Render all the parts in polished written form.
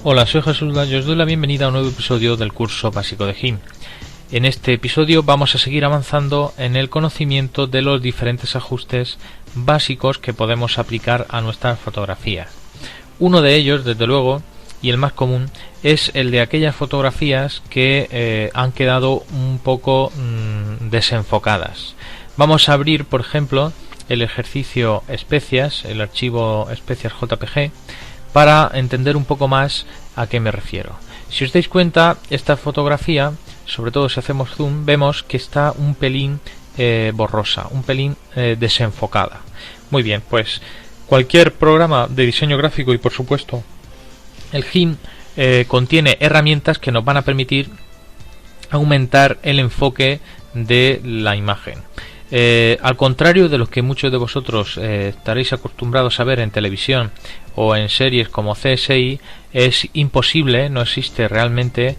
Hola, soy Jesús y os doy la bienvenida a un nuevo episodio del curso básico de GIMP. En este episodio vamos a seguir avanzando en el conocimiento de los diferentes ajustes básicos que podemos aplicar a nuestras fotografías. Uno de ellos, desde luego, y el más común, es el de aquellas fotografías que han quedado un poco desenfocadas. Vamos a abrir, por ejemplo, el ejercicio especias, el archivo especias JPG, para entender un poco más a qué me refiero. Si os dais cuenta, esta fotografía, sobre todo si hacemos zoom, vemos que está un pelín borrosa, un pelín desenfocada. Muy bien, pues cualquier programa de diseño gráfico y por supuesto el GIMP contiene herramientas que nos van a permitir aumentar el enfoque de la imagen. Al contrario de lo que muchos de vosotros estaréis acostumbrados a ver en televisión o en series como CSI, es imposible, no existe realmente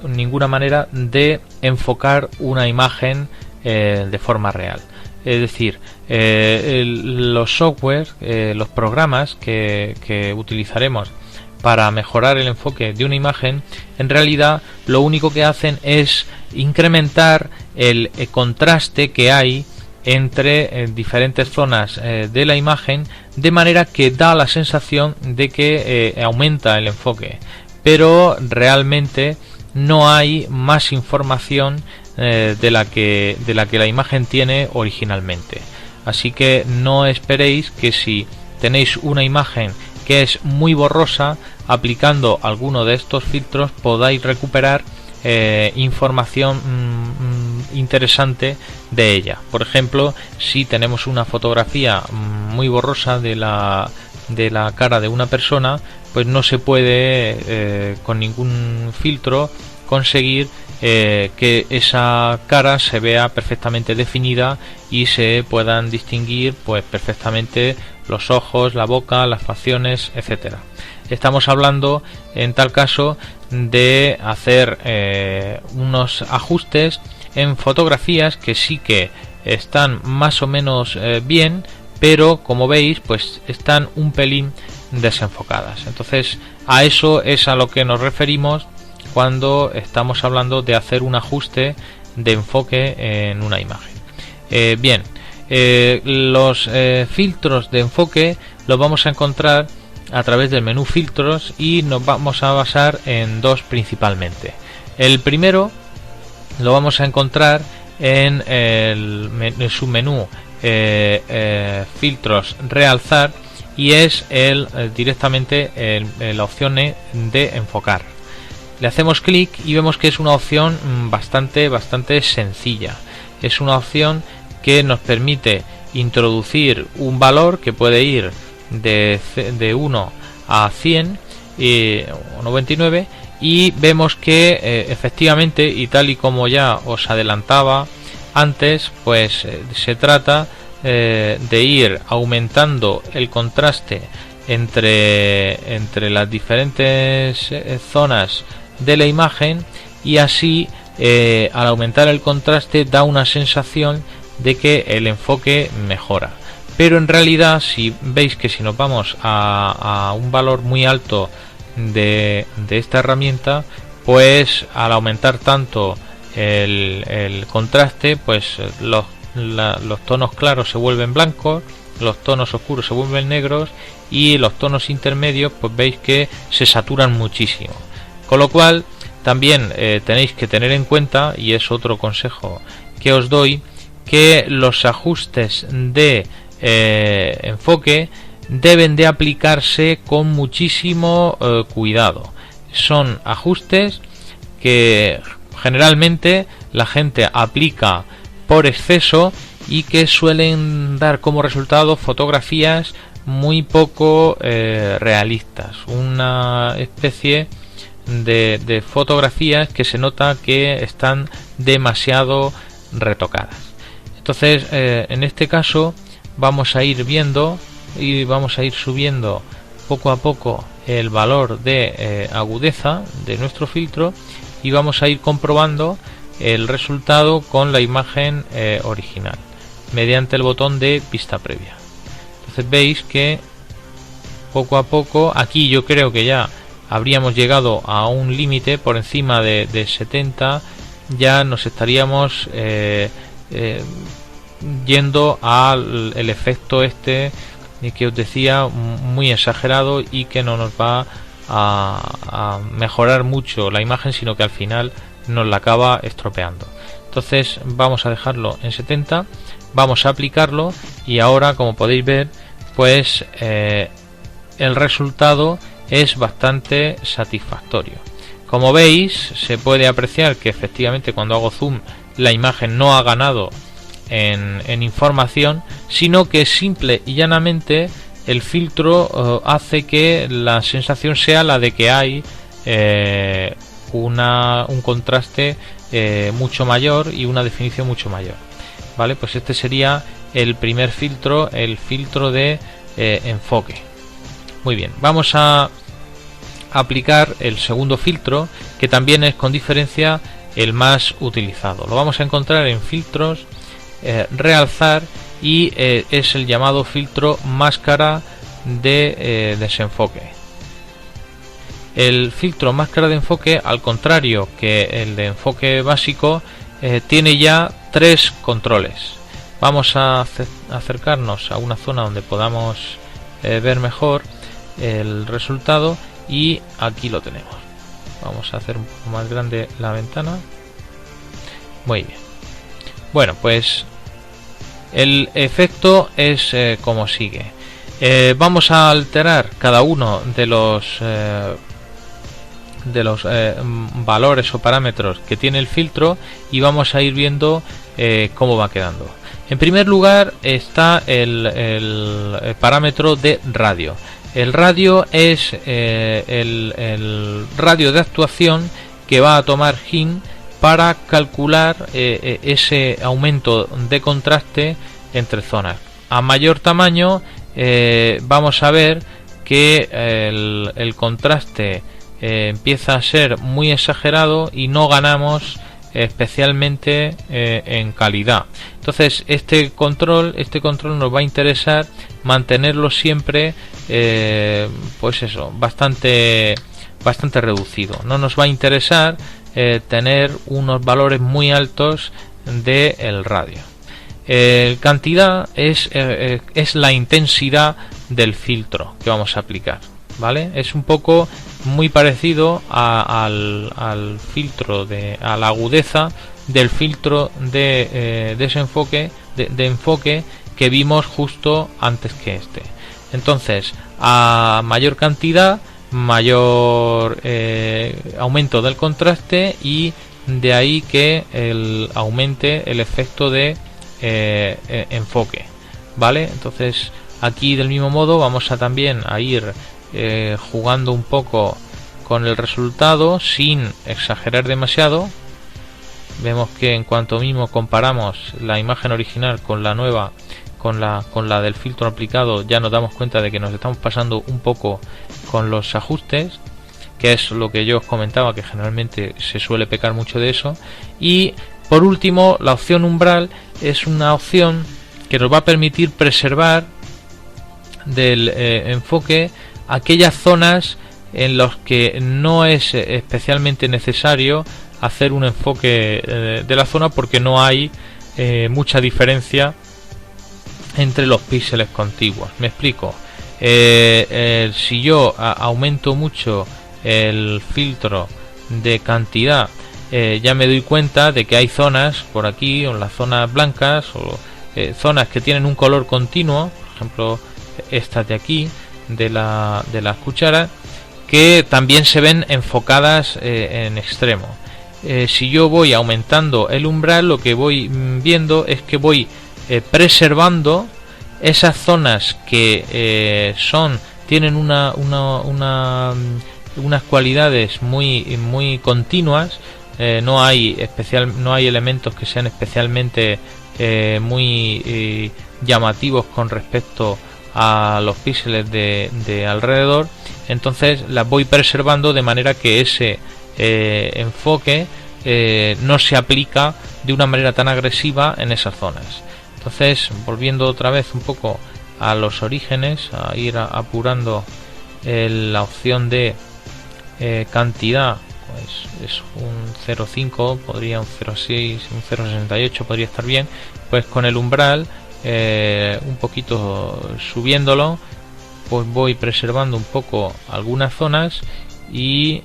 ninguna manera de enfocar una imagen de forma real. Es decir, los software, los programas que utilizaremos para mejorar el enfoque de una imagen, en realidad lo único que hacen es incrementar el contraste que hay entre diferentes zonas de la imagen, de manera que da la sensación de que aumenta el enfoque, pero realmente no hay más información de la que la imagen tiene originalmente. Así que no esperéis que si tenéis una imagen que es muy borrosa, aplicando alguno de estos filtros podáis recuperar información interesante de ella. Por ejemplo, si tenemos una fotografía muy borrosa de la cara de una persona, pues no se puede con ningún filtro conseguir que esa cara se vea perfectamente definida y se puedan distinguir pues perfectamente los ojos, la boca, las facciones, etcétera. Estamos hablando en tal caso de hacer unos ajustes en fotografías que sí que están más o menos bien, pero como veis pues están un pelín desenfocadas. Entonces a eso es a lo que nos referimos cuando estamos hablando de hacer un ajuste de enfoque en una imagen. Bien, los filtros de enfoque los vamos a encontrar a través del menú filtros y nos vamos a basar en dos principalmente. El primero lo vamos a encontrar en el submenú filtros realzar, y es directamente la opción de enfocar. Le hacemos clic y vemos que es una opción bastante sencilla. Es una opción que nos permite introducir un valor que puede ir de 1 a 100 o 99, y vemos que efectivamente, y tal y como ya os adelantaba antes, pues se trata de ir aumentando el contraste entre las diferentes zonas de la imagen, y así al aumentar el contraste da una sensación de que el enfoque mejora. Pero en realidad, si veis que si nos vamos a un valor muy alto de esta herramienta, pues al aumentar tanto el contraste, pues los tonos claros se vuelven blancos, los tonos oscuros se vuelven negros, y los tonos intermedios pues veis que se saturan muchísimo. Con lo cual también tenéis que tener en cuenta, y es otro consejo que os doy, que los ajustes de enfoque deben de aplicarse con muchísimo cuidado. Son ajustes que generalmente la gente aplica por exceso y que suelen dar como resultado fotografías muy poco realistas, una especie de fotografías que se nota que están demasiado retocadas. Entonces en este caso vamos a ir viendo y vamos a ir subiendo poco a poco el valor de agudeza de nuestro filtro, y vamos a ir comprobando el resultado con la imagen original mediante el botón de vista previa. Entonces veis que poco a poco, aquí yo creo que ya habríamos llegado a un límite por encima de 70, ya nos estaríamos yendo al el efecto este que os decía, muy exagerado, y que no nos va a mejorar mucho la imagen, sino que al final nos la acaba estropeando. Entonces vamos a dejarlo en 70, vamos a aplicarlo, y ahora, como podéis ver, pues el resultado es bastante satisfactorio. Como veis, se puede apreciar que efectivamente cuando hago zoom la imagen no ha ganado en información, sino que simple y llanamente el filtro hace que la sensación sea la de que hay un contraste mucho mayor y una definición mucho mayor. Vale, pues este sería el primer filtro, el filtro de enfoque. Muy bien, vamos a aplicar el segundo filtro, que también es con diferencia el más utilizado. Lo vamos a encontrar en filtros, realzar, y es el llamado filtro máscara de desenfoque. El filtro máscara de enfoque, al contrario que el de enfoque básico, tiene ya 3 controles. Vamos a acercarnos a una zona donde podamos ver mejor el resultado, y aquí lo tenemos. Vamos a hacer un poco más grande la ventana. Muy bien. Bueno, pues el efecto es como sigue. Vamos a alterar cada uno de los valores o parámetros que tiene el filtro, y vamos a ir viendo cómo va quedando. En primer lugar está el parámetro de radio. El radio es el radio de actuación que va a tomar GIMP para calcular ese aumento de contraste entre zonas. A mayor tamaño vamos a ver que el contraste empieza a ser muy exagerado y no ganamos especialmente en calidad. Entonces este control nos va a interesar mantenerlo siempre pues eso, bastante reducido. No nos va a interesar tener unos valores muy altos del radio. Cantidad es la intensidad del filtro que vamos a aplicar, ¿vale? Es un poco muy parecido al filtro a la agudeza del filtro de desenfoque, de enfoque, que vimos justo antes que este. Entonces, a mayor cantidad, mayor aumento del contraste, y de ahí que aumente el efecto de enfoque, ¿vale? Entonces aquí del mismo modo vamos a también a ir jugando un poco con el resultado sin exagerar demasiado. Vemos que en cuanto mismo comparamos la imagen original con la nueva, con la del filtro aplicado, ya nos damos cuenta de que nos estamos pasando un poco con los ajustes, que es lo que yo os comentaba, que generalmente se suele pecar mucho de eso. Y por último, la opción umbral es una opción que nos va a permitir preservar del enfoque aquellas zonas en las que no es especialmente necesario hacer un enfoque de la zona, porque no hay mucha diferencia entre los píxeles contiguos. Me explico. Si yo aumento mucho el filtro de cantidad, ya me doy cuenta de que hay zonas por aquí, o en las zonas blancas, o zonas que tienen un color continuo, por ejemplo estas de aquí, de las cucharas, que también se ven enfocadas en extremo. Si yo voy aumentando el umbral, lo que voy viendo es que voy preservando esas zonas que tienen unas cualidades muy continuas. No hay elementos que sean especialmente muy llamativos con respecto a los píxeles de alrededor. Entonces las voy preservando de manera que ese enfoque no se aplica de una manera tan agresiva en esas zonas. Entonces, volviendo otra vez un poco a los orígenes, a ir apurando la opción de cantidad, pues es un 0,5, podría un 0,6, un 0,68 podría estar bien. Pues con el umbral un poquito subiéndolo, pues voy preservando un poco algunas zonas y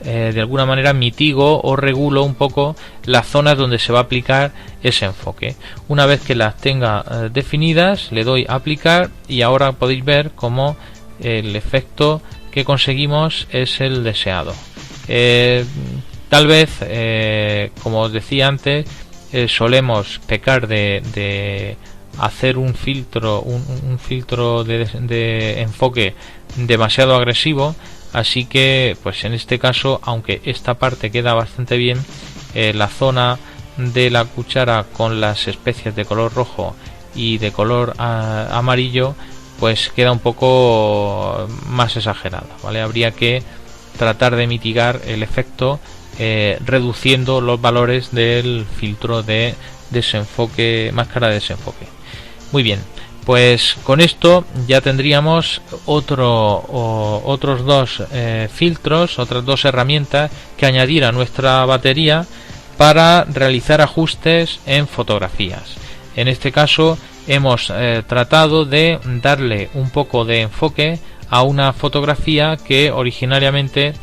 de alguna manera mitigo o regulo un poco las zonas donde se va a aplicar ese enfoque. Una vez que las tenga definidas, le doy a aplicar y ahora podéis ver cómo el efecto que conseguimos es el deseado. Tal vez, como os decía antes, solemos pecar de hacer un filtro de enfoque demasiado agresivo, así que pues en este caso, aunque esta parte queda bastante bien, la zona de la cuchara con las especias de color rojo y de color amarillo pues queda un poco más exagerada, ¿vale? Habría que tratar de mitigar el efecto reduciendo los valores del filtro de desenfoque, máscara de desenfoque. Muy bien, pues con esto ya tendríamos otros dos filtros, otras dos herramientas que añadir a nuestra batería para realizar ajustes en fotografías. En este caso hemos tratado de darle un poco de enfoque a una fotografía que originariamente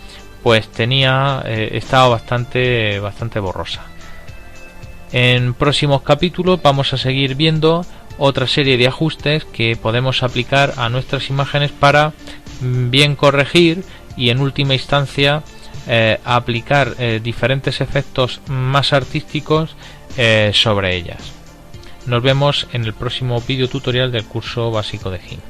pues estaba bastante borrosa. En próximos capítulos vamos a seguir viendo otra serie de ajustes que podemos aplicar a nuestras imágenes para bien corregir y en última instancia aplicar diferentes efectos más artísticos sobre ellas. Nos vemos en el próximo vídeo tutorial del curso básico de GIMP.